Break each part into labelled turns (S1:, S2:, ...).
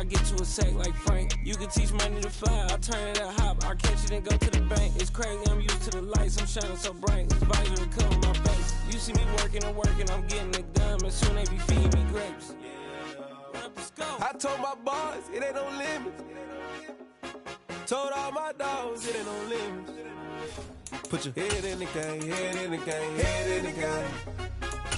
S1: I get to a sack like Frank. You can teach money to fly, I turn it up hop. I catch it and go to the bank. It's crazy, I'm used to the lights, I'm shining so bright. This visor to cover my face. You see me working and working, I'm getting it done. And soon they be feeding me grapes. I told my boys, it ain't no limits. Told all my dogs, it ain't no limits. Put your head in the game, head in the game, head in the game.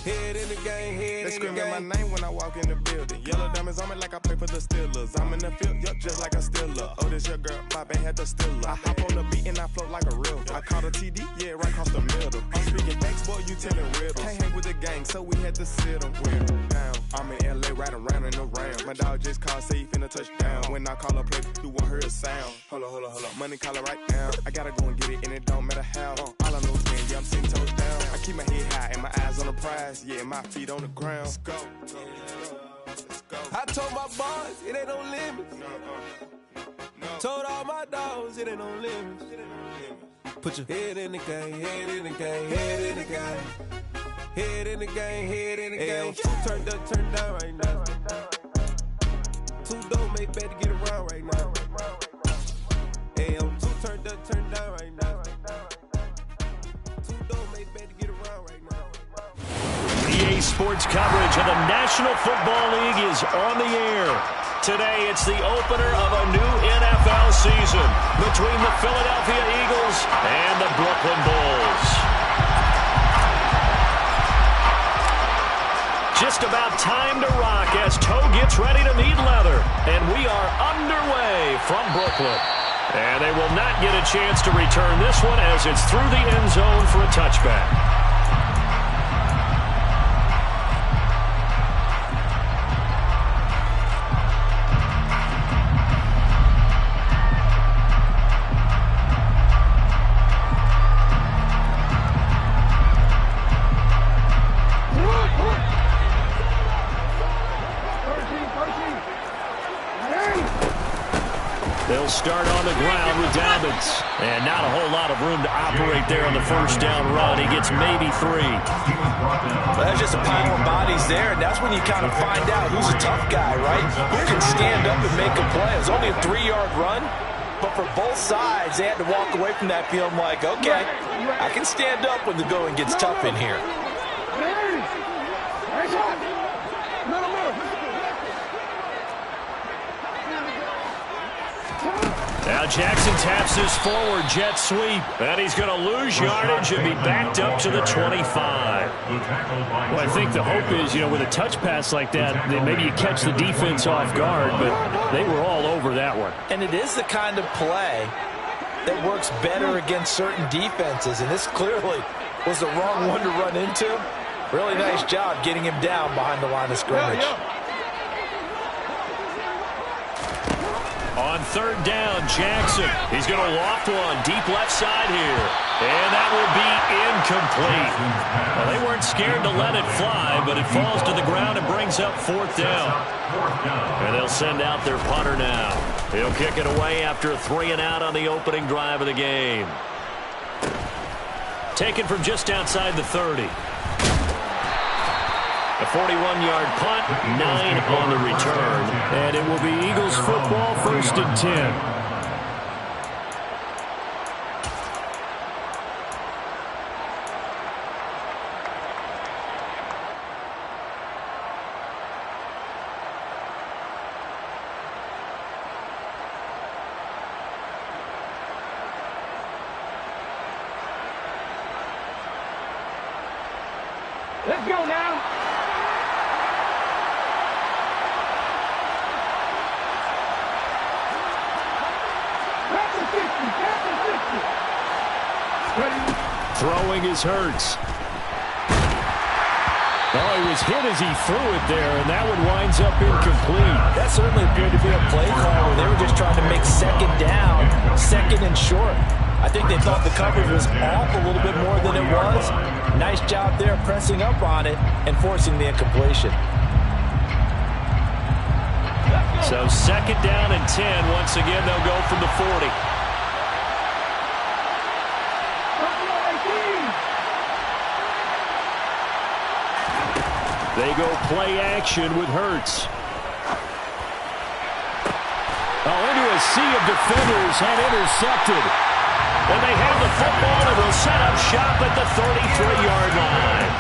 S1: Head in the game, head in the game. They screaming my name when I walk in the building. Yellow diamonds on me like I play for the Steelers. I'm in the field, yup, just like a Steeler. Oh, this your girl, my band had the Steeler. I hop on the beat and I float like a river. I caught a TD, yeah, right across the middle. I'm speaking thanks, boy, you telling riddles. Can't hang with the gang, so we had to sit them down. I'm in LA, riding around in the round. My dog just called, say he finna touchdown. When I call a play, you won't hear a sound. Hold up, money caller right now. I gotta go and get it, and it don't matter how. All I know is win, yeah, I'm 10 toes down. I keep my head high and my eyes on the prize. Yeah, my feet on the ground. Let's go. I told my boys, it ain't no limits. Told all my dogs, it ain't no limits. Put your head in the game, head in the game, head in the game. Head in the game, head in the game. Turned up, turned down right now. Too dope, make better get around right now. Hey, I'm too turned up, turned down right now. Too dope, make better get around right now.
S2: EA Sports coverage of the National Football League is on the air. Today, it's the opener of a new NFL season between the Philadelphia Eagles and the Brooklyn Bulls. Just about time to rock as Toe gets ready to meet leather. And we are underway from Brooklyn. And they will not get a chance to return this one as it's through the end zone for a touchback. They'll start on the ground with Dobbins. And not a whole lot of room to operate there on the first down run. He gets maybe 3.
S3: Well, there's just a pile of bodies there, and that's when you kind of find out who's a tough guy, right? Who can stand up and make a play. It was only a 3-yard run, but for both sides, they had to walk away from that feeling like, okay, I can stand up when the going gets tough in here.
S2: Now Jackson taps his forward jet sweep, and he's going to lose yardage and be backed up to the 25.
S4: Well, I think the hope is, with a touch pass like that maybe you catch the defense off guard, but they were all over that one.
S3: And it is the kind of play that works better against certain defenses, and this clearly was the wrong one to run into. Really nice job getting him down behind the line of scrimmage.
S2: On third down, Jackson. He's going to loft one deep left side here. And that will be incomplete. Well, they weren't scared to let it fly, but it falls to the ground and brings up 4th down. And they'll send out their punter now. He'll kick it away after a 3-and-out on the opening drive of the game. Taken from just outside the 30. A 41-yard punt, 9 on the return.
S4: And it will be Eagles football, 1st and 10.
S5: Let's go now.
S4: Throwing is Hurts. Oh, he was hit as he threw it there, and that one winds up incomplete.
S3: That certainly appeared to be a play call where they were just trying to make second down, second and short. I think they thought the coverage was off a little bit more than it was. Nice job there pressing up on it and forcing the incompletion.
S2: So 2nd down and 10. Once again, they'll go from the 40.
S4: They go play action with Hurts. sea of defenders had intercepted. And they have the football and will set up shop at the 33-yard line.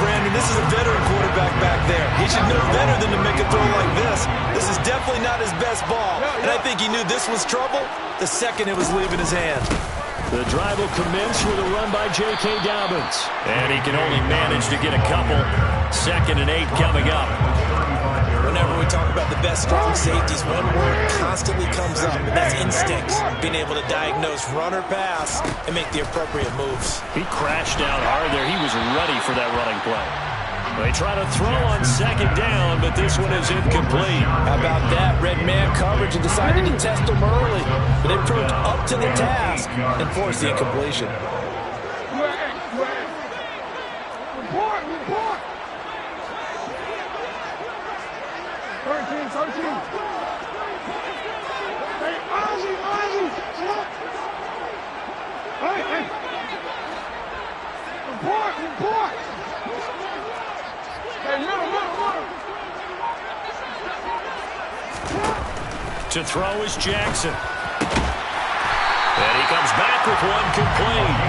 S3: Brandon, this is a veteran quarterback back there. He should know better than to make a throw like this. This is definitely not his best ball. And I think he knew this was trouble the second it was leaving his hand.
S4: The drive will commence with a run by J.K. Dobbins. And he can only manage to get a couple. 2nd and 8 coming up.
S3: Whenever we talk about the best strong safeties, one word constantly comes up, and that's instincts. Being able to diagnose run or pass and make the appropriate moves.
S4: He crashed out hard there. He was ready for that running play. They try to throw on 2nd down, but this one is incomplete.
S3: How about that? Red man coverage and decided to test him early. But they proved up to the task and forced the incompletion.
S4: To throw is Jackson. And he comes back with one complete.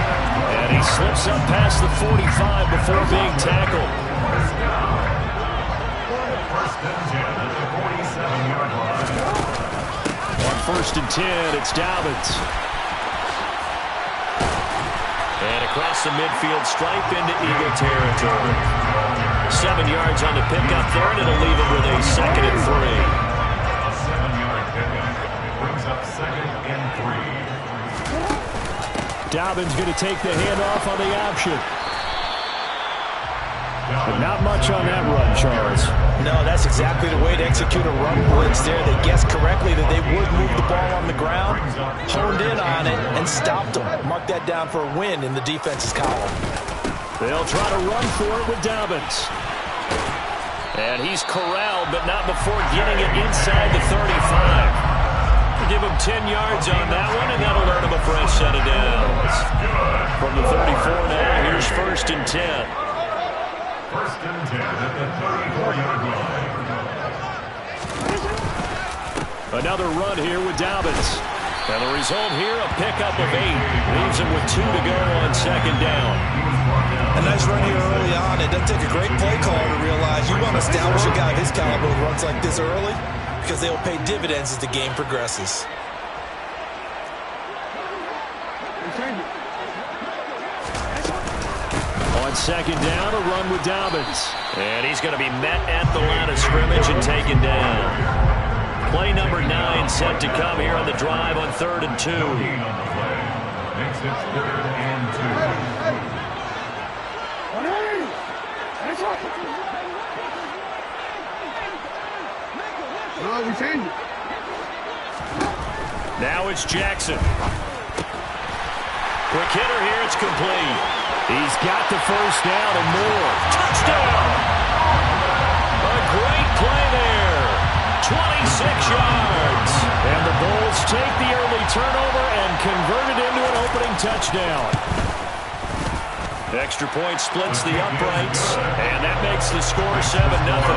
S4: And he slips up past the 45 before being tackled. On 1st and 10, it's Dobbins. And across the midfield stripe into Eagle territory. 7 yards on the pickup there, and it'll leave him with a 2nd and 3. Dobbins going to take the handoff on the option. But not much on that run, Charles.
S3: No, that's exactly the way to execute a run blitz there. They guessed correctly that they would move the ball on the ground, honed in on it, and stopped them. Mark that down for a win in the defense's column.
S4: They'll try to run for it with Dobbins. And he's corralled, but not before getting it inside the 35. Give him 10 yards on that one, and that'll earn him a fresh set of downs. From the 34 now, here's 1st and 10.
S5: 1st and 10 at the 34-yard line.
S4: Another run here with Dobbins. And the result here, a pickup of 8. Leaves him with 2 to go on 2nd down.
S3: A nice run here early on. It doesn't take a great play caller to realize you want to establish a guy of his caliber who runs like this early, because they will pay dividends as the game progresses.
S4: On 2nd down, a run with Dobbins. And he's going to be met at the line of scrimmage and taken down. Play number 9 set to come here on the drive on 3rd and 2.
S5: Makes it 3rd and 2.
S4: Now it's Jackson. Quick hitter here, it's complete. He's got the 1st down and more. Touchdown! A great play there. 26 yards. And the Bulls take the early turnover and convert it into an opening touchdown. Extra point splits the uprights, and that makes the score 7-0.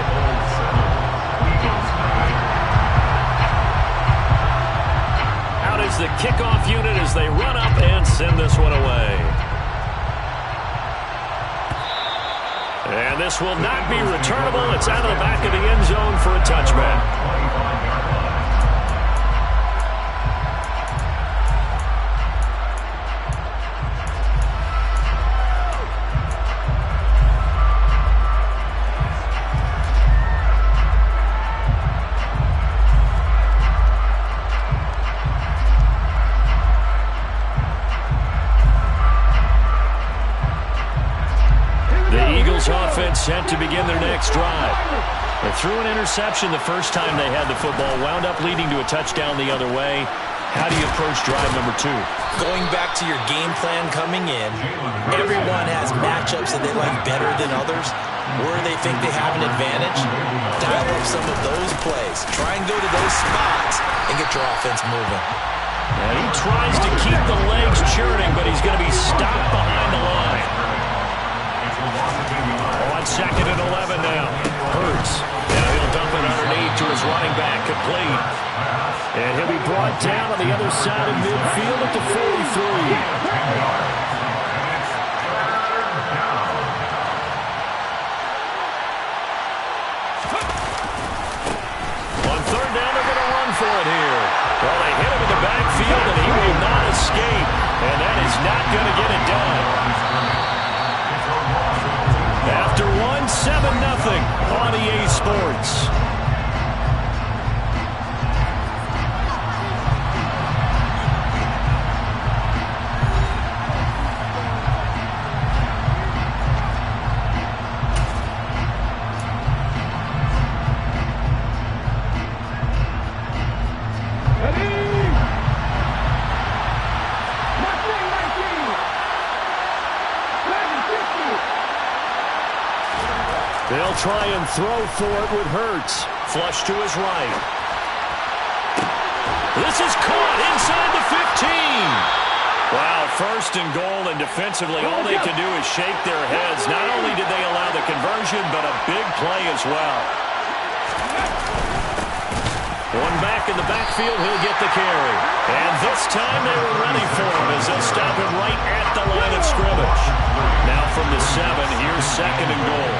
S4: Is the kickoff unit as they run up and send this one away. And this will not be returnable. It's out of the back of the end zone for a touchback. Offense set to begin their next drive. They threw an interception the first time they had the football, wound up leading to a touchdown the other way. How do you approach drive number 2?
S3: Going back to your game plan coming in, everyone has matchups that they like better than others, where they think they have an advantage. Dial up some of those plays. Try and go to those spots and get your offense moving.
S4: And he tries to keep the legs churning, but he's going to be stopped behind the line. On 2nd and 11 now. Hurts. Now he'll Dump it underneath to his running back, complete. And he'll be brought down on the other side of midfield at the 43. For it here. Well, they hit him in the backfield, and he will not escape. And that is not going to get it done. After one, 7-0 on EA Sports. They'll try and throw for it with Hurts. Flush to his right. This is caught inside the 15. Wow, first and goal, and defensively all they can do is shake their heads. Not only did they allow the conversion, but a big play as well. One back in the backfield, he'll get the carry. And this time they were ready for him as they'll stop him right at the line of scrimmage. Now from the 7, here's second and goal.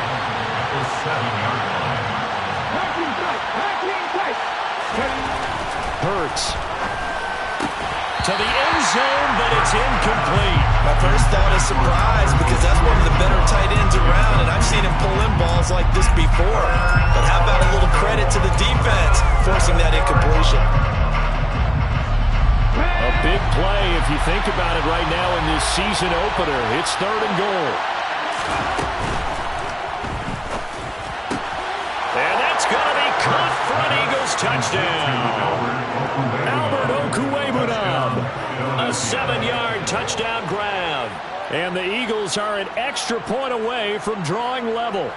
S4: Hurts to the end zone, but it's incomplete.
S3: My first thought is surprise, because that's one of the better tight ends around, and I've seen him pull in balls like this before. But how about a little credit to the defense forcing that incompletion?
S4: A big play if you think about it right now in this season opener. It's third and goal. And that's going to be caught for an Eagles touchdown. Albert Okwuegbunam, a 7-yard touchdown grab. And the Eagles are an extra point away from drawing level.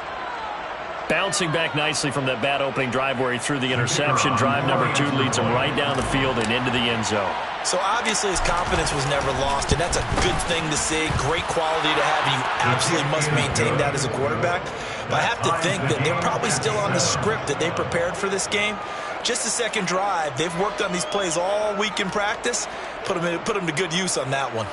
S4: Bouncing back nicely from that bad opening drive where he threw the interception. Drive number 2 leads him right down the field and into the end zone.
S3: So obviously his confidence was never lost, and that's a good thing to see. Great quality to have. You absolutely must maintain that as a quarterback. But I have to think that they're probably still on the script that they prepared for this game. Just the second drive. They've worked on these plays all week in practice. Put them to good use on that one.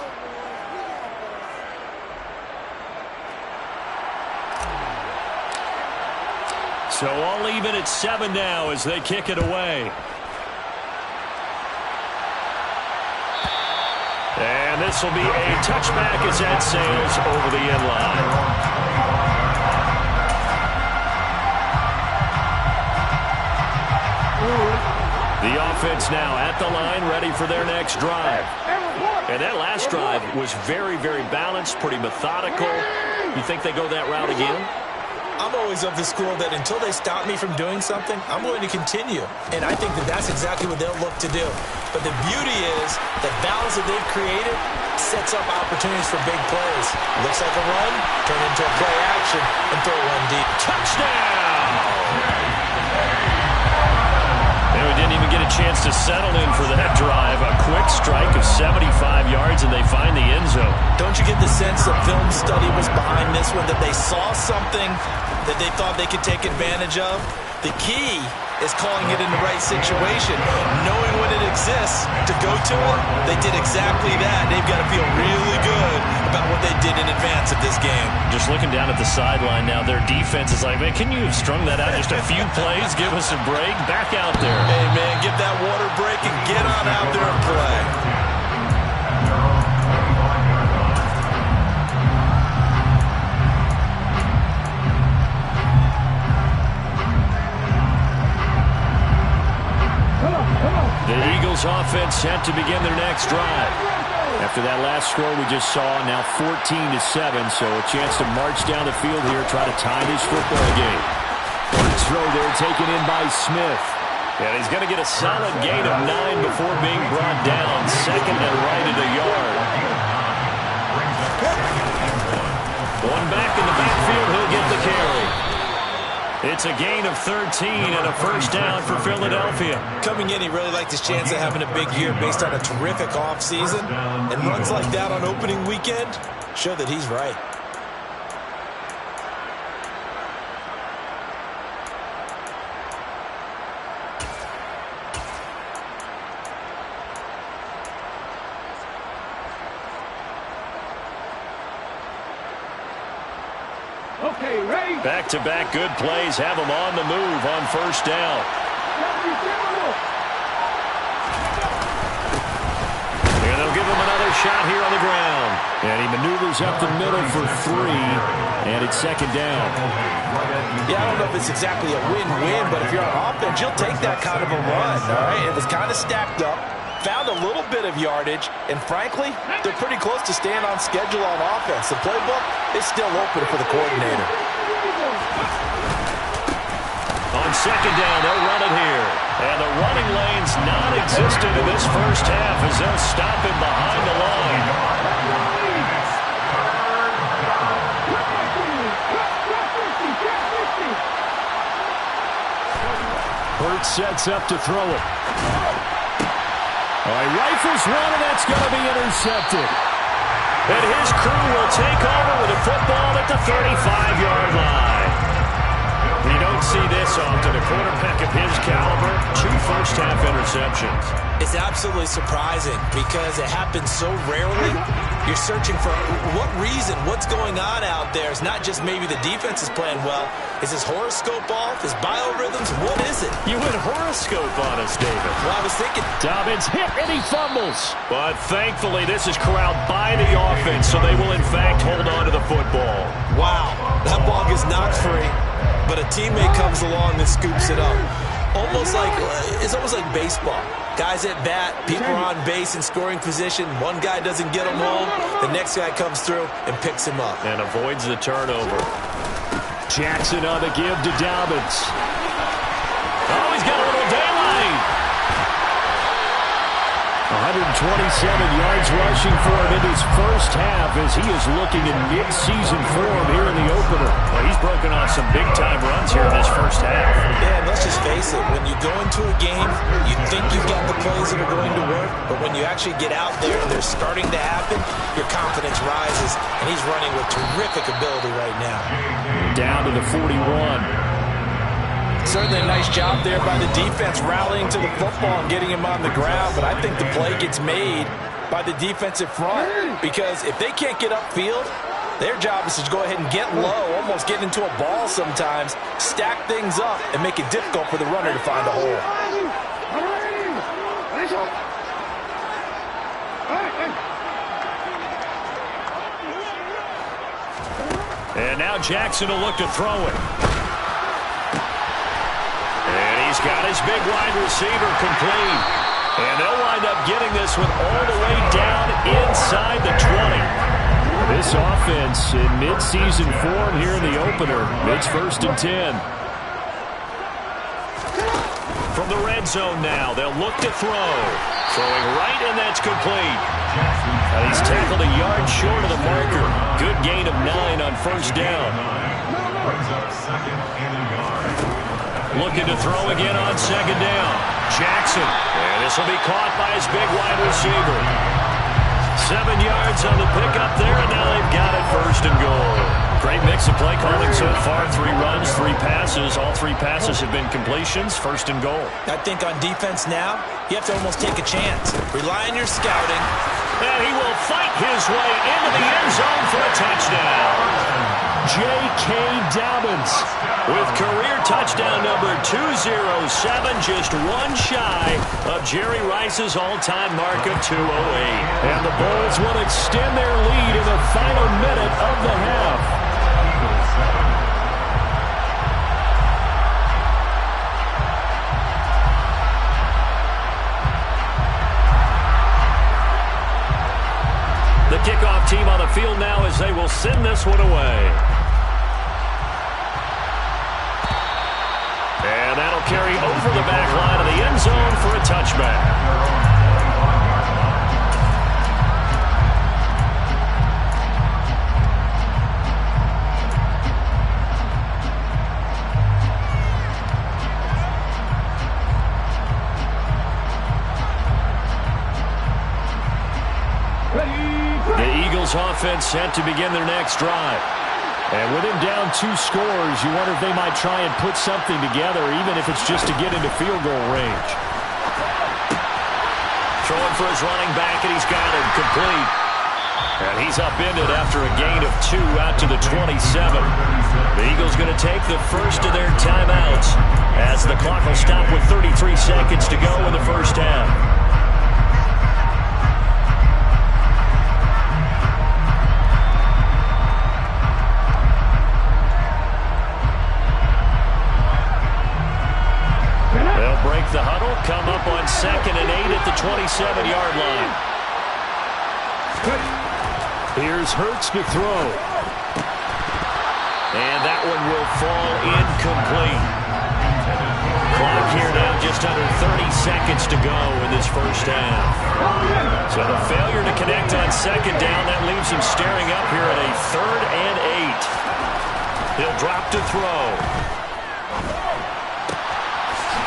S4: So all even at 7 now as they kick it away. And this will be a touchback as that sails over the end line. The offense now at the line, ready for their next drive. And that last drive was very, very balanced, pretty methodical. You think they go that route again?
S3: I'm always of the school that until they stop me from doing something, I'm going to continue. And I think that that's exactly what they'll look to do. But the beauty is the balance that they've created sets up opportunities for big plays. Looks like a run, turn into a play action, and throw one deep.
S4: Touchdown! And we didn't even get a chance to settle in for that drive. A quick strike of 75 yards, and they find the end zone.
S3: Don't you get the sense that film study was behind this one, that they saw something that they thought they could take advantage of? The key is calling it in the right situation, knowing when it exists to go to it. They did exactly that. They've got to feel really good about what they did in advance of this game.
S4: Just looking down at the sideline now, their defense is like, man, can you have strung that out just a few plays? Give us a break. Back out there.
S3: Hey, man, give that water break and get on out there and play.
S4: The Eagles offense set to begin their next drive. After that last score we just saw, now 14-7, so a chance to march down the field here, try to tie this football game. First throw there taken in by Smith. And he's going to get a solid gain of 9 before being brought down. Second and right at a yard. One back in the backfield, he'll get the carry. It's a gain of 13 and a first down for Philadelphia.
S3: Coming in, he really liked his chance of having a big year based on a terrific offseason. And runs like that on opening weekend show that he's right.
S4: Back-to-back good plays have them on the move on first down. And they'll give him another shot here on the ground. And he maneuvers up the middle for 3, and it's second down.
S3: Yeah, I don't know if it's exactly a win-win, but if you're on offense, you'll take that kind of a run, all right? It was kind of stacked up, found a little bit of yardage, and frankly, they're pretty close to staying on schedule on offense. The playbook is still open for the coordinator.
S4: On second down, they'll run it here. And the running lane's non-existent in this first half as they'll stop him behind the line. Hurts sets up to throw it. He rifles one, and that's going to be intercepted. And his crew will take over with the football at the 35-yard line. You don't see this often. A quarterback of his caliber, 2 first-half interceptions.
S3: It's absolutely surprising because it happens so rarely. You're searching for what reason, what's going on out there. It's not just maybe the defense is playing well. Is his horoscope off? His biorhythms? What is it?
S4: You went horoscope on us, David.
S3: Well, I was thinking.
S4: Dobbins hit and he fumbles. But thankfully, this is corralled by the offense, so they will, in fact, hold on to the football.
S3: Wow, that ball gets knocked free, but a teammate comes along and scoops it up. It's almost like baseball. Guys at bat, people are on base in scoring position. One guy doesn't get him home. The next guy comes through and picks him up.
S4: And avoids the turnover. Jackson on the give to Dobbins. Oh, he's got a little daylight. 127 yards rushing for him in his first half as he is looking in mid-season form here in the opener. Well, he's broken off some big-time runs here in this first half.
S3: Yeah, and let's just face it. When you go into a game, you think you've got the plays that are going to work, but when you actually get out there and they're starting to happen, your confidence rises, and he's running with terrific ability right now.
S4: Down to the 41.
S3: Certainly a nice job there by the defense rallying to the football and getting him on the ground, but I think the play gets made by the defensive front because if they can't get upfield, their job is to go ahead and get low, almost get into a ball sometimes, stack things up, and make it difficult for the runner to find a hole.
S4: And now Jackson will look to throw it. And he's got his big wide receiver complete. And they'll wind up getting this one all the way down inside the 20. This offense in mid-season form here in the opener. It's 1st and 10. From the red zone now, they'll look to throw. Throwing right, and that's complete. He's tackled a yard short of the marker. Good gain of 9 on first down.
S5: Brings up 2nd and a yard.
S4: Looking to throw again on second down. Jackson. And this will be caught by his big wide receiver. 7 yards on the pickup there, and now they've got it 1st and goal. Great mix of play calling so far. 3 runs, 3 passes. All 3 passes have been completions. 1st and goal.
S3: I think on defense now, you have to almost take a chance. Rely on your scouting.
S4: And he will fight his way into the end zone for a touchdown. J.K. Dobbins with career touchdown number 207, just one shy of Jerry Rice's all-time mark of 208. And the Bulls will extend their lead in the final minute of the half. The kickoff team on the field now as they will send this one away. And that'll carry over the back line of the end zone for a touchback. The Eagles offense set to begin their next drive. And with him down 2 scores, you wonder if they might try and put something together, even if it's just to get into field goal range. Throwing for his running back, and he's got him complete.
S2: And he's upended after a gain of 2 out to the 27. The Eagles going to take the first of their timeouts as the clock will stop with 33 seconds to go in the first half. They'll break the huddle, come up on 2nd and 8 at the 27-yard line. Here's Hurts to throw. And that one will fall incomplete. Clock here now just under 30 seconds to go in this first half. So the failure to connect on 2nd down, that leaves him staring up here at a 3rd and 8. He'll drop to throw.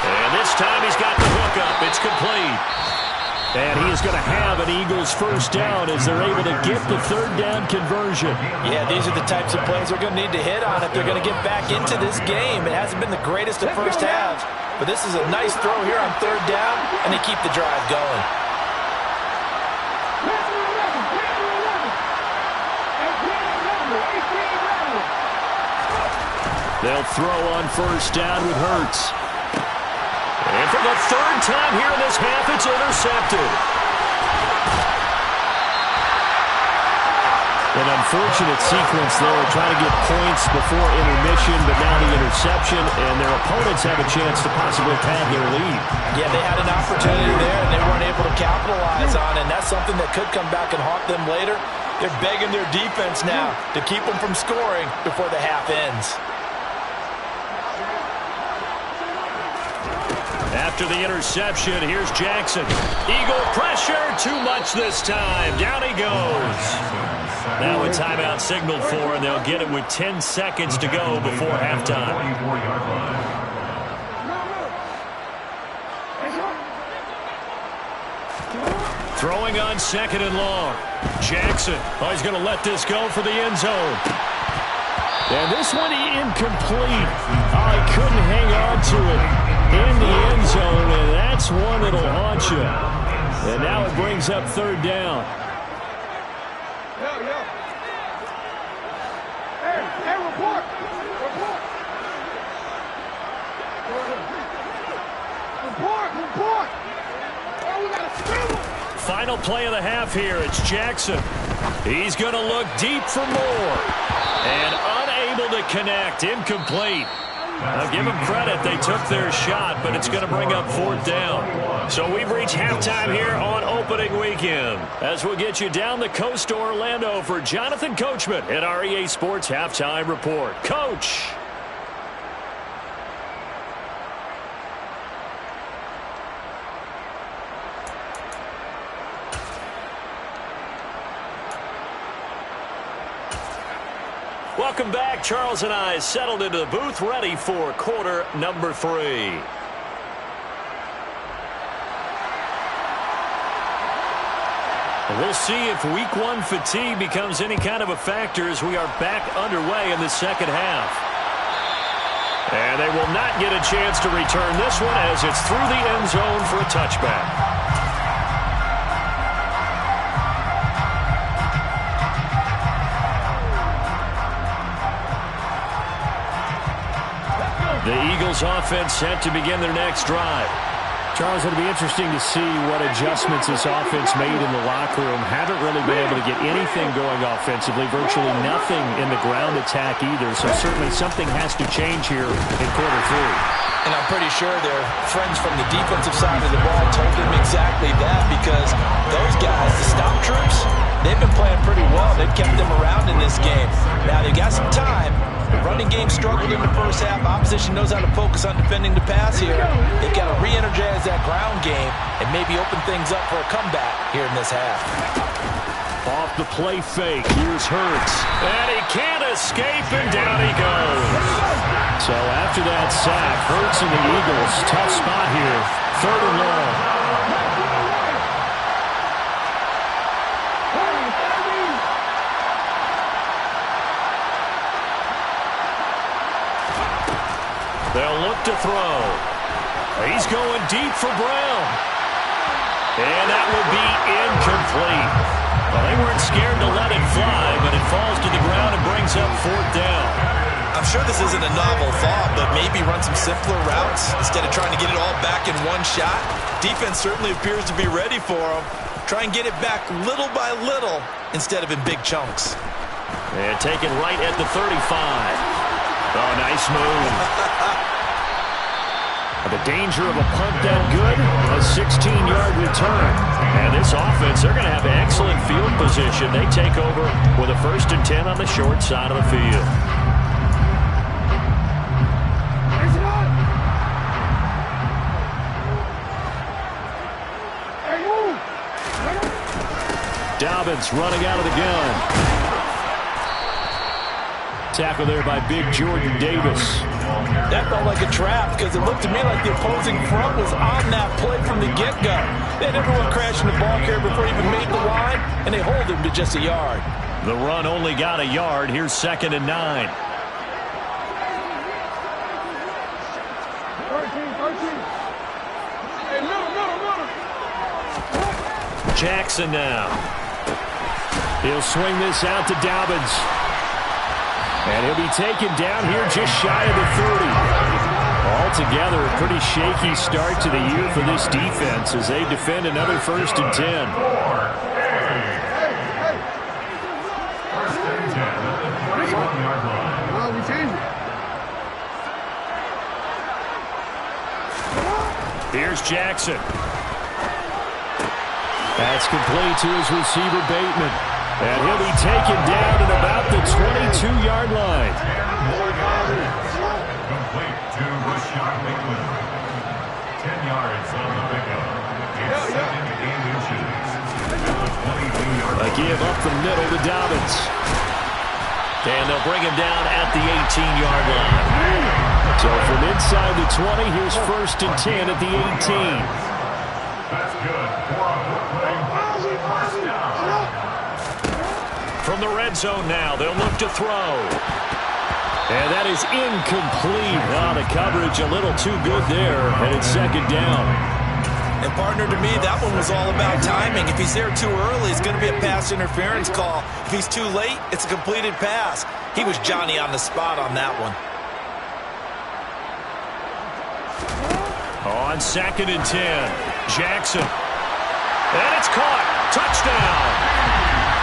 S2: And this time he's got the hook up. It's complete. And he is going to have an Eagles first down as they're able to get the 3rd down conversion.
S3: Yeah, these are the types of plays they're going to need to hit on if they're going to get back into this game. It hasn't been the greatest of first halves, but this is a nice throw here on 3rd down, and they keep the drive going.
S2: They'll throw on first down with Hurts. And for the 3rd time here in this half, it's intercepted. An unfortunate sequence there, trying to get points before intermission, but now the interception, and their opponents have a chance to possibly pad their lead.
S3: Yeah, they had an opportunity there, and they weren't able to capitalize on it, and that's something that could come back and haunt them later. They're begging their defense now to keep them from scoring before the half ends.
S2: After the interception, here's Jackson. Eagle pressure, too much this time. Down he goes. Now a timeout signaled for, and they'll get it with 10 seconds to go before halftime. Throwing on 2nd and long. Jackson, oh, he's going to let this go for the end zone. And this one incomplete. Oh, he couldn't hang on to it in the end zone, and that's one that'll haunt you. And now it brings up 3rd down.
S6: Hey, report.
S2: Final play of the half here. It's Jackson. He's going to look deep for more. And unable to connect. Incomplete. I'll give them credit. They took their shot, but it's going to bring up 4th down. So we've reached halftime here on opening weekend. As we'll get you down the coast to Orlando for Jonathan Coachman at our EA Sports Halftime Report. Coach. Welcome back. Charles and I settled into the booth, ready for quarter number 3. We'll see if week 1 fatigue becomes any kind of a factor as we are back underway in the second half. And they will not get a chance to return this one as it's through the end zone for a touchback. The Eagles offense set to begin their next drive. Charles, it'll be interesting to see what adjustments this offense made in the locker room. Haven't really been able to get anything going offensively, virtually nothing in the ground attack either. So certainly something has to change here in quarter 3.
S3: And I'm pretty sure their friends from the defensive side of the ball told them exactly that, because those guys, the stop troops, they've been playing pretty well. They've kept them around in this game. Now they've got some time. The running game struggled in the first half. Opposition knows how to focus on defending the pass here. They've got to re-energize that ground game and maybe open things up for a comeback here in this half.
S2: Off the play fake, here's Hurts. And he can't escape, and down he goes. So after that sack, Hurts and the Eagles, tough spot here. 3rd and long. They'll look to throw. He's going deep for Brown. And that will be incomplete. Well, they weren't scared to let it fly, but it falls to the ground and brings up 4th down.
S3: I'm sure this isn't a novel thought, but maybe run some simpler routes instead of trying to get it all back in one shot. Defense certainly appears to be ready for them. Try and get it back little by little instead of in big chunks.
S2: And taken right at the 35. Oh, nice move. The danger of a punt that good, a 16-yard return. And this offense, they're going to have excellent field position. They take over with a 1st and 10 on the short side of the field. Dobbins running out of the gun. Tackle there by big Jordan Davis.
S3: That felt like a trap because it looked to me like the opposing front was on that play from the get-go. They had everyone crashing the ball carrier before he even made the line, and they hold him to just a yard.
S2: The run only got a yard. Here's 2nd and 9. Jackson now. He'll swing this out to Dobbins. And he'll be taken down here just shy of the 30. Altogether, a pretty shaky start to the year for this defense as they defend another 1st and 10.
S5: 1st and 10 at the 21-yard line.
S6: Oh, we changed it.
S2: Here's Jackson. That's complete to his receiver, Bateman. And he'll be taken down at about the 22-yard line.
S5: Complete to Rashad Bateman. 10 yards on the pickup. It's 2nd and inches. At the 22-yard line.
S2: A give up the middle to Dobbins. And they'll bring him down at the 18-yard line. So from inside the 20, here's 1st and 10 at the 18.
S5: That's good. 4-on-4 play. 1st down.
S2: From the red zone now, they'll look to throw. And that is incomplete. Oh, the coverage a little too good there, and it's 2nd down.
S3: And partner, to me, that one was all about timing. If he's there too early, it's going to be a pass interference call. If he's too late, it's a completed pass. He was Johnny on the spot on that one.
S2: On 2nd and 10, Jackson. And it's caught. Touchdown.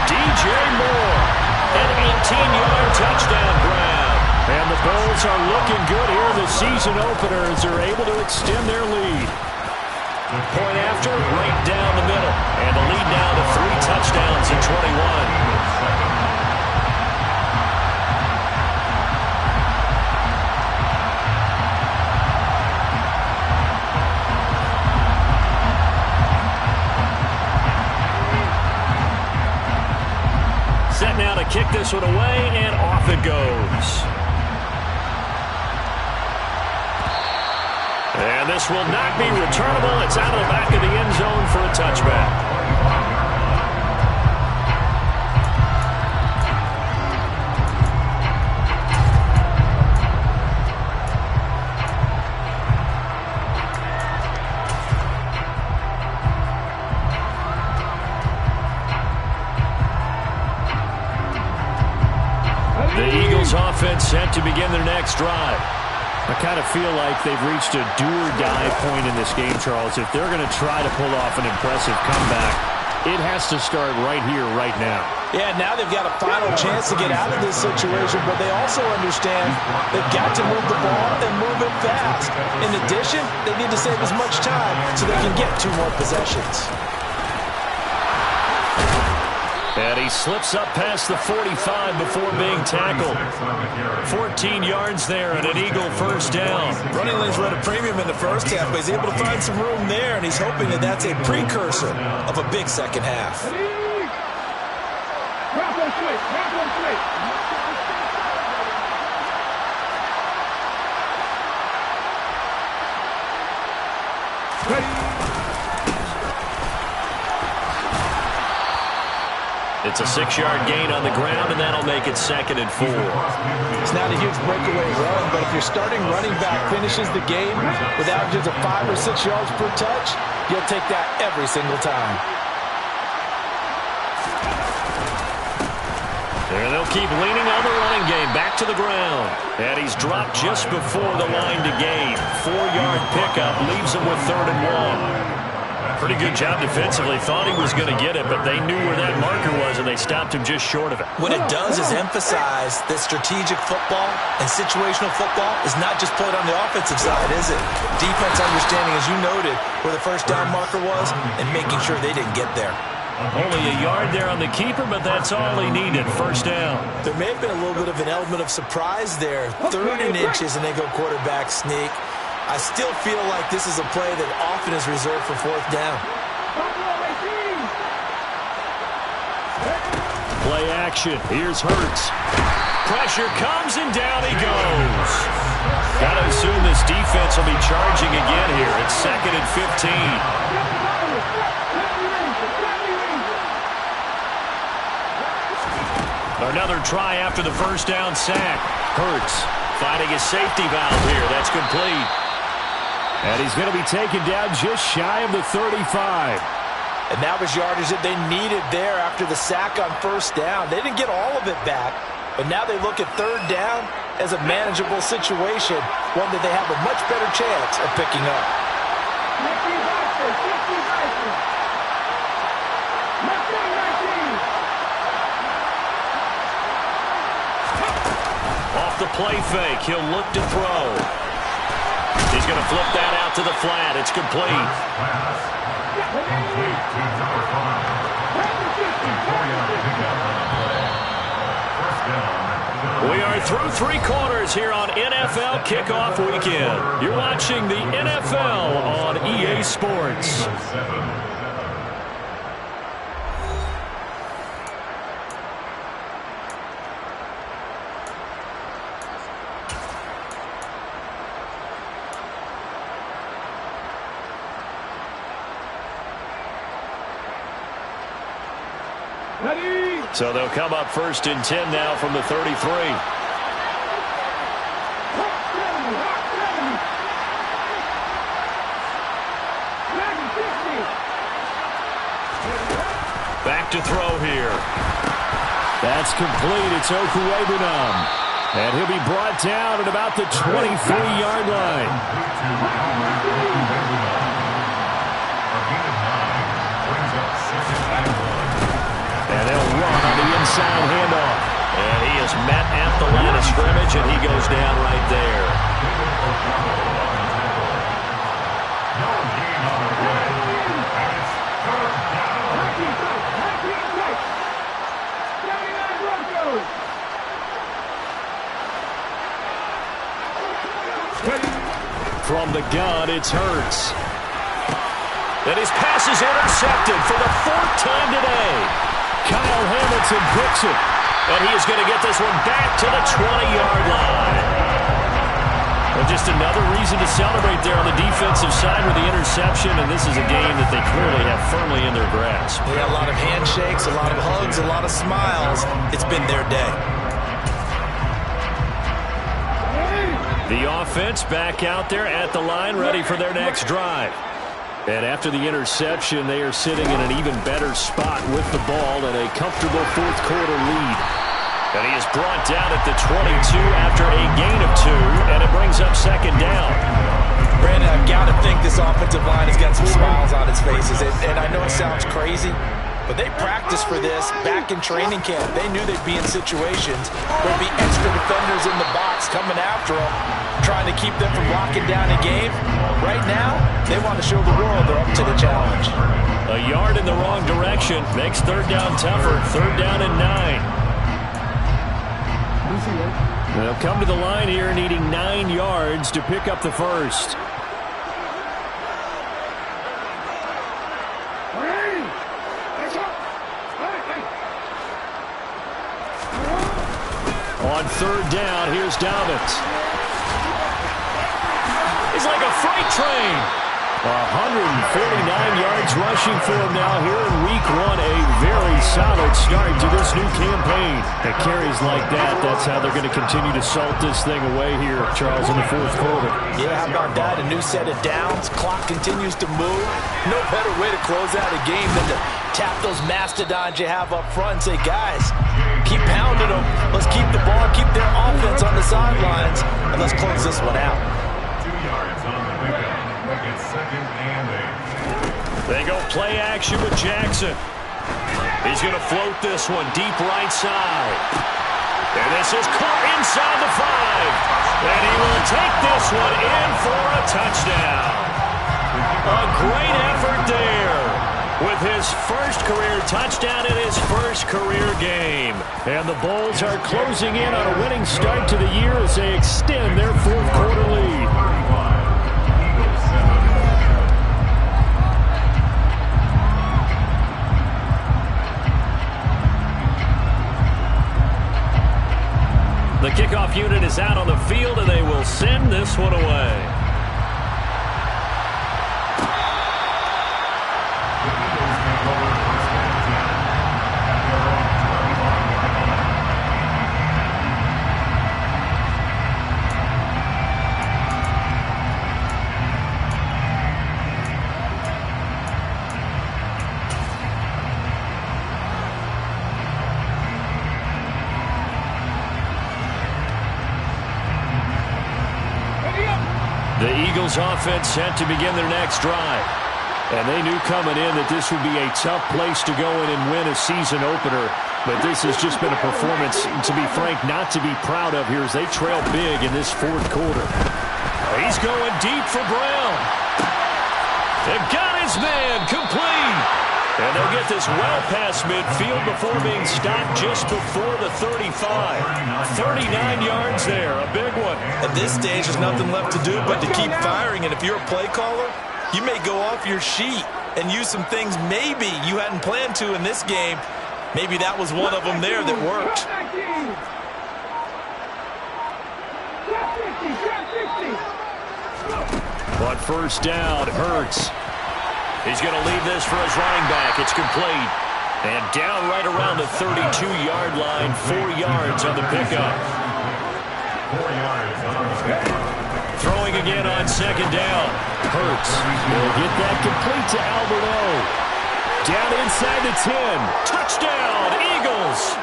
S2: DJ Moore, an 18-yard touchdown grab. And the Bulls are looking good here in the season opener as they're able to extend their lead. Point after, right down the middle. And the lead now to 3 touchdowns in 21. Now to kick this one away, and off it goes. And this will not be returnable. It's out of the back of the end zone for a touchback. Offense set to begin their next drive. I kind of feel like they've reached a do-or-die point in this game, Charles. If they're going to try to pull off an impressive comeback, it has to start right here, right now.
S3: Yeah, now they've got a final chance to get out of this situation, but they also understand they've got to move the ball and move it fast. In addition, they need to save as much time so they can get 2 more possessions.
S2: And he slips up past the 45 before being tackled. 14 yards there and an Eagle 1st down.
S3: Running lanes were at a premium in the first half, but he's able to find some room there, and he's hoping that that's a precursor of a big second half.
S2: It's a 6-yard gain on the ground, and that'll make it 2nd and 4.
S3: It's not a huge breakaway run, but if your starting running back finishes the game with averages of 5 or 6 yards per touch, you'll take that every single time.
S4: And they'll keep leaning on the running game. Back to the ground. And he's dropped just before the line to gain. 4-yard pickup leaves him with 3rd and 1. Pretty good job defensively. Thought he was going to get it, but they knew where that marker was, and they stopped him just short of it.
S3: What it does is emphasize that strategic football and situational football is not just played on the offensive side, is it? Defense understanding, as you noted, where the first down marker was and making sure they didn't get there.
S4: Only a yard there on the keeper, but that's all he needed. First down.
S3: There may have been a little bit of an element of surprise there. 3rd and inches, and they go quarterback sneak. I still feel like this is a play that often is reserved for 4th down.
S4: Play action. Here's Hurts. Pressure comes, and down he goes. Got to assume this defense will be charging again here. It's 2nd and 15. Another try after the first down sack. Hurts finding his safety valve here. That's complete. And he's going to be taken down just shy of the 35.
S3: And that was yardage that they needed there after the sack on first down. They didn't get all of it back, but now they look at 3rd down as a manageable situation, one that they have a much better chance of picking up.
S4: Off the play fake, he'll look to throw. He's going to flip that out to the flat. It's complete. We are through 3 quarters here on NFL Kickoff Weekend. You're watching the NFL on EA Sports. So they'll come up 1st and 10 now from the 33. Back to throw here. That's complete. It's Okuwebunam. And he'll be brought down at about the 23-yard line. And they'll run on the inside handoff. And he is met at the line of scrimmage, and he goes down right there. From the gun, it's Hurts. And his pass is intercepted for the 4th time today. Kyle Hamilton picks it. And he is going to get this one back to the 20-yard line. And just another reason to celebrate there on the defensive side with the interception. And this is a game that they clearly have firmly in their grasp.
S3: They got a lot of handshakes, a lot of hugs, a lot of smiles. It's been their day.
S4: The offense back out there at the line, ready for their next drive. And after the interception, they are sitting in an even better spot with the ball and a comfortable 4th quarter lead. And he is brought down at the 22 after a gain of 2, and it brings up 2nd down.
S3: Brandon, I've got to think this offensive line has got some smiles on its faces. And I know it sounds crazy, but they practiced for this back in training camp. They knew they'd be in situations where there'd be extra defenders in the box coming after them, trying to keep them from locking down a game. Right now, they want to show the world they're up to the challenge.
S4: A yard in the wrong direction makes 3rd down tougher. 3rd down and 9. They'll come to the line here needing 9 yards to pick up the first. On 3rd down, here's Dobbins. He's like a freight train. 149 yards rushing for him now here in week 1. A very solid start to this new campaign. And carries like that, that's how they're going to continue to salt this thing away here, Charles, in the fourth quarter.
S3: Yeah, how about that? A new set of downs. Clock continues to move. No better way to close out a game than to tap those mastodons you have up front and say, guys, keep pounding them. Let's keep the ball, keep their offense on the sidelines, and let's close this one out.
S5: 2 yards on the pickup. It's 2nd and 8.
S2: They go play action with Jackson. He's going to float this one deep right side. And this is caught inside the 5. And he will take this one in for a touchdown. A great effort there with his first career touchdown in his first career game. And the Bulls are closing in on a winning start to the year as they extend their fourth quarter lead. The kickoff unit is out on the field, and they will send this one away. The Eagles offense set to begin their next drive. And they knew coming in that this would be a tough place to go in and win a season opener. But this has just been a performance, to be frank, not to be proud of here as they trail big in this fourth quarter. He's going deep for Brown. They got his man complete. And they'll get this well past midfield before being stopped just before the 35. 39 yards there, a big one.
S3: At this stage, there's nothing left to do but to keep firing. And if you're a play caller, you may go off your sheet and use some things maybe you hadn't planned to in this game. Maybe that was one of them there that worked.
S2: But first down, Hurts. He's going to leave this for his running back. It's complete. And down right around the 32-yard line, 4 yards on the pickup.
S5: 4 yards on the pickup.
S2: Throwing again on second down. Hurts will get that complete to Albert O. Down inside the 10. Touchdown, Eagles.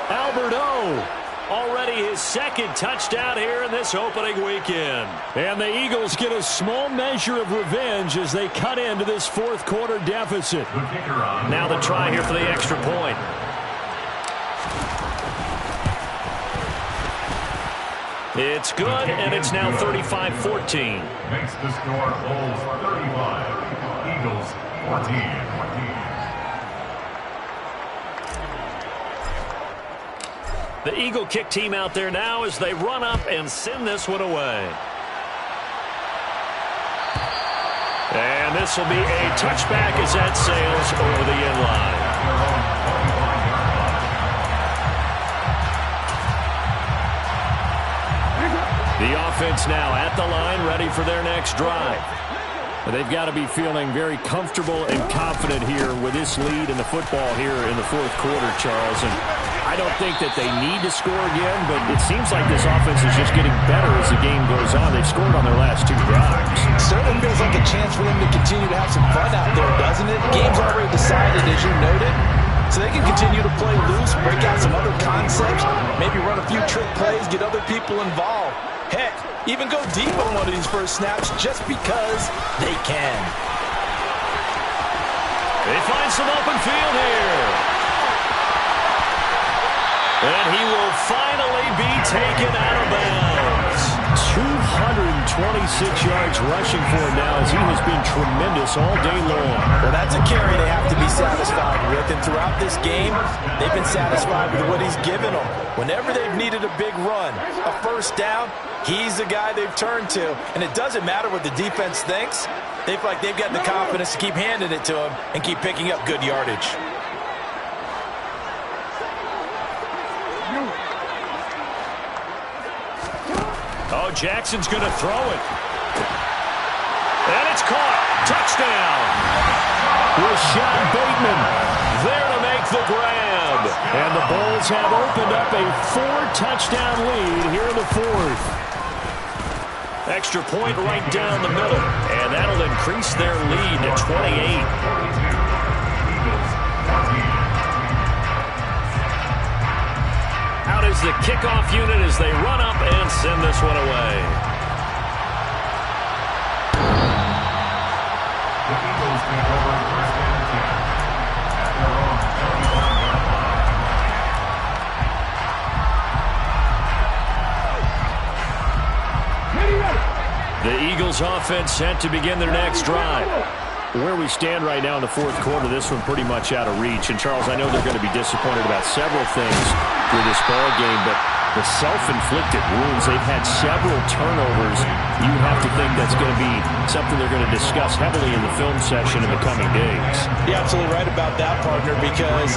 S2: Albert O. Already his second touchdown here in this opening weekend. And the Eagles get a small measure of revenge as they cut into this fourth quarter deficit. Now the try here for the extra point. It's good, and it's now 35-14.
S5: Makes the score Bulls 35, Eagles 14.
S2: The Eagle kick team out there now as they run up and send this one away. And this will be a touchback as that sails over the end line. The offense now at the line, ready for their next drive. They've got to be feeling very comfortable and confident here with this lead in the football here in the fourth quarter, Charles. And I don't think that they need to score again, but it seems like this offense is just getting better as the game goes on. They've scored on their last 2 drives.
S3: Certainly feels like a chance for them to continue to have some fun out there, doesn't it? Game's already decided, as you noted. So they can continue to play loose, break out some other concepts, maybe run a few trick plays, get other people involved. Heck, even go deep on one of these first snaps just because they can.
S2: They find some open field here. And he will finally be taken out of bounds. 226 yards rushing for him now as he has been tremendous all day long.
S3: Well, that's a carry they have to be satisfied with. And throughout this game, they've been satisfied with what he's given them. Whenever they've needed a big run, a first down, he's the guy they've turned to. And it doesn't matter what the defense thinks. They feel like they've got the confidence to keep handing it to him and keep picking up good yardage.
S2: Oh, Jackson's going to throw it. And it's caught. Touchdown.
S4: Rashad Bateman there to make the grab. And the Bulls have opened up a 4-touchdown lead here in the fourth. Extra point right down the middle. And that'll increase their lead to 28. Out is the kickoff unit as they run up and send this one away.
S5: The Eagles take over first and 10 at their own 31-yard line.
S4: The Eagles offense set to begin their next drive. Where we stand right now in the fourth quarter, this one pretty much out of reach. And, Charles, I know they're going to be disappointed about several things through this ball game, but the self-inflicted wounds, they've had several turnovers. You have to think that's going to be something they're going to discuss heavily in the film session in the coming days.
S3: You're absolutely right about that, partner, because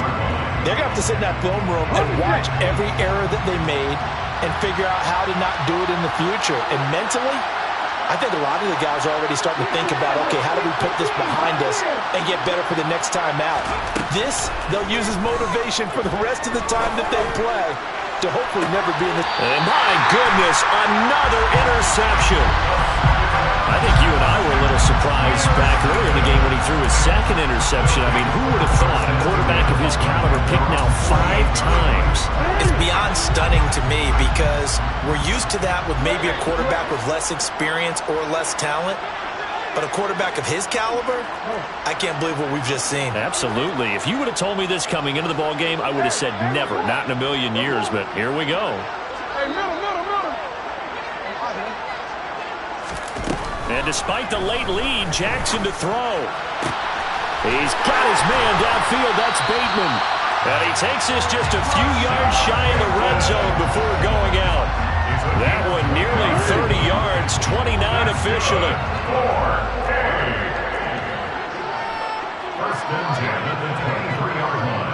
S3: they're going to have to sit in that film room and watch every error that they made and figure out how to not do it in the future. And mentally, I think a lot of the guys are already starting to think about, okay, how do we put this behind us and get better for the next time out? This, they'll use as motivation for the rest of the time that they play to hopefully never be in the...
S4: And my goodness, another interception. I think you and I were a little surprised back earlier in the game when he threw his second interception. I mean, who would have thought a quarterback of his caliber picked now 5 times?
S3: It's beyond stunning to me because we're used to that with maybe a quarterback with less experience or less talent. But a quarterback of his caliber, I can't believe what we've just seen.
S4: Absolutely. If you would have told me this coming into the ball game, I would have said never, not in a million years. But here we go. And despite the late lead, Jackson to throw. He's got his man downfield. That's Bateman. And he takes this just a few yards shy of the red zone before going out. That one nearly 30 yards, 29 officially.
S5: First and 10 at the 23-yard line.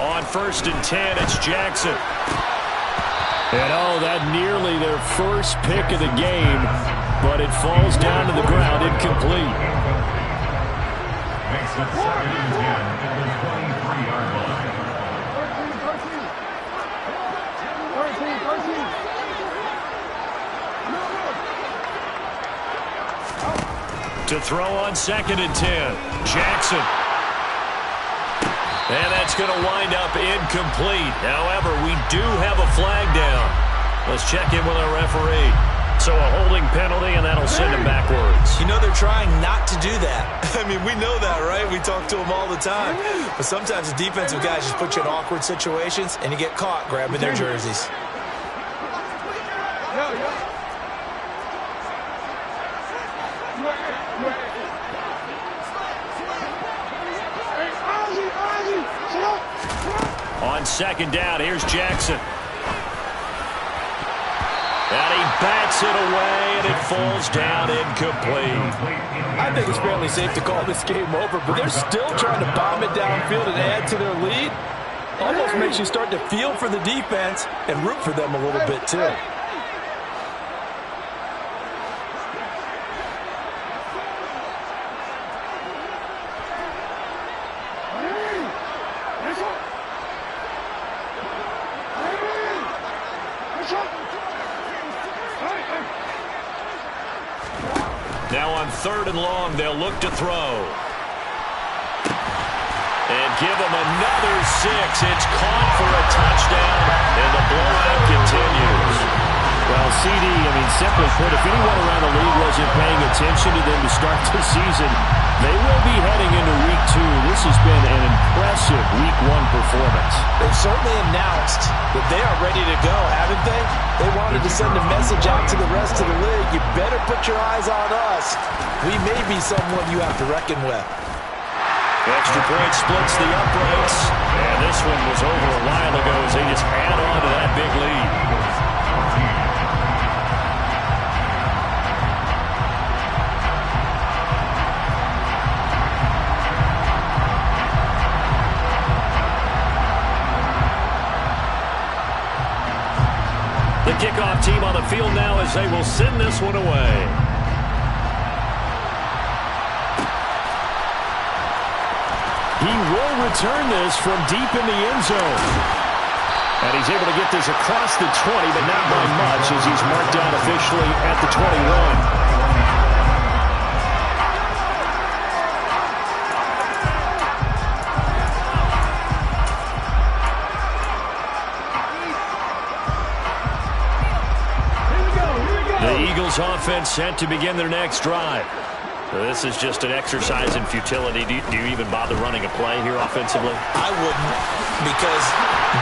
S4: On first and 10, it's Jackson. And that nearly their first pick of the game, but it falls down to the ground, incomplete.
S5: Makes it second and 10 at the 23-yard line.
S4: To throw on second and 10, Jackson. And that's going to wind up incomplete. However, we do have a flag down. Let's check in with our referee. So a holding penalty, and that'll send him backwards.
S3: You know they're trying not to do that. I mean, we know that, right? We talk to them all the time. But sometimes the defensive guys just put you in awkward situations, and you get caught grabbing their jerseys.
S4: On second down, here's Jackson. And he bats it away, and it falls down incomplete.
S3: I think it's fairly safe to call this game over, but they're still trying to bomb it downfield and add to their lead. Almost makes you start to feel for the defense and root for them a little bit, too.
S4: Now on third and long, they'll look to throw. And give them another 6. It's caught for a touchdown, and the blowout continues. Well, CD, I mean, simply put, if anyone around the league wasn't paying attention to them to start the season, they will be heading into Week 2. This has been an impressive Week 1 performance.
S3: They've certainly announced that they are ready to go, haven't they? They wanted to send a message out to the rest of the league. You better put your eyes on us. We may be someone you have to reckon with.
S4: Extra point splits the uprights. And this one was over a while ago as they just add on to that big lead.
S2: home team on the field now as they will send this one away. He will return this from deep in the end zone. And he's able to get this across the 20, but not by much as he's marked down officially at the 21. The Eagles offense set to begin their next drive. This is just an exercise in futility. Do you even bother running a play here offensively?
S3: I wouldn't, because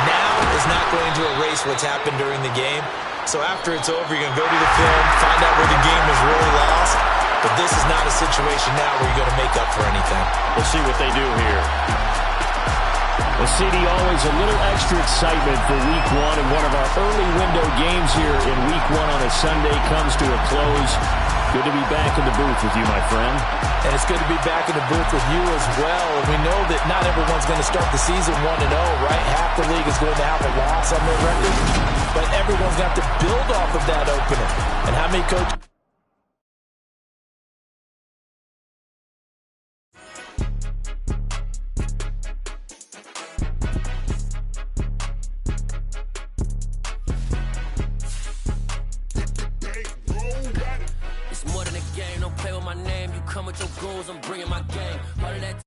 S3: now is not going to erase what's happened during the game. So after it's over, you're going to go to the film, find out where the game was really lost. But this is not a situation now where you're going to make up for anything.
S2: We'll see what they do here. Well, CD, always a little extra excitement for Week 1, and one of our early window games here in Week 1 on a Sunday comes to a close. Good to be back in the booth with you, my friend.
S3: And it's good to be back in the booth with you as well. And we know that not everyone's going to start the season 1-0, right? Half the league is going to have a loss on their record. But everyone's going to have to build off of that opener. And how many coaches...
S1: It's more than a game, don't play with my name. You come with your goals, I'm bringing my game. All of that